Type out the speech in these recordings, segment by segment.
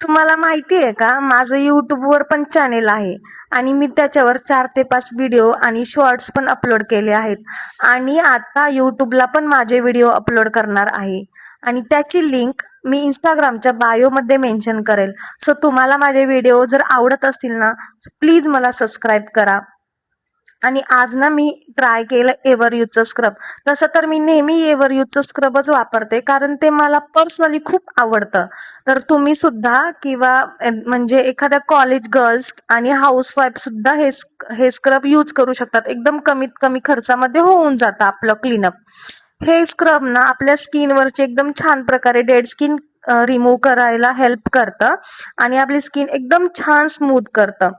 तुम्हाला माहिती आहे का, माझं यूट्यूबवर पण चॅनेल आहे आणि मी त्याच्यावर 4 ते 5 व्हिडिओ आणि शॉर्ट्स पण अपलोड केले आहेत आणि आता यूट्यूबला पण माझे व्हिडिओ अपलोड करणार आहे आणि त्याची लिंक मी इंस्टाग्रामच्या बायोमध्ये मेन्शन करेल. सो तुम्हाला माझे व्हिडिओ जर आवडत असतील ना, प्लीज मला सबस्क्राईब करा. आणि आज ना मी ट्राय केलं एव्हर यूजचं स्क्रब. तसं तर मी नेहमी एव्हर यूजचं स्क्रबच वापरते, कारण ते मला पर्सनली खूप आवडतं. तर तुम्ही सुद्धा किंवा म्हणजे एखाद्या कॉलेज गर्ल्स आणि हाऊसवाईफ सुद्धा हे स्क्रब यूज करू शकतात. एकदम कमीत कमी खर्चामध्ये होऊन जातं आपलं क्लीनअप. हे स्क्रब ना आपल्या स्किनवरचे एकदम छान प्रकारे डेड स्किन रिमूव्ह करायला हेल्प करतं आणि आपली स्किन एकदम छान स्मूथ करतं.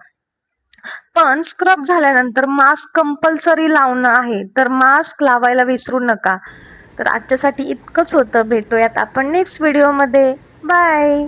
पण स्क्रब झाल्यानंतर मास्क कंपल्सरी लावणं आहे, तर मास्क लावायला विसरू नका. तर आजच्यासाठी इतकंच होतं. भेटूयात आपण नेक्स्ट व्हिडिओमध्ये. बाय.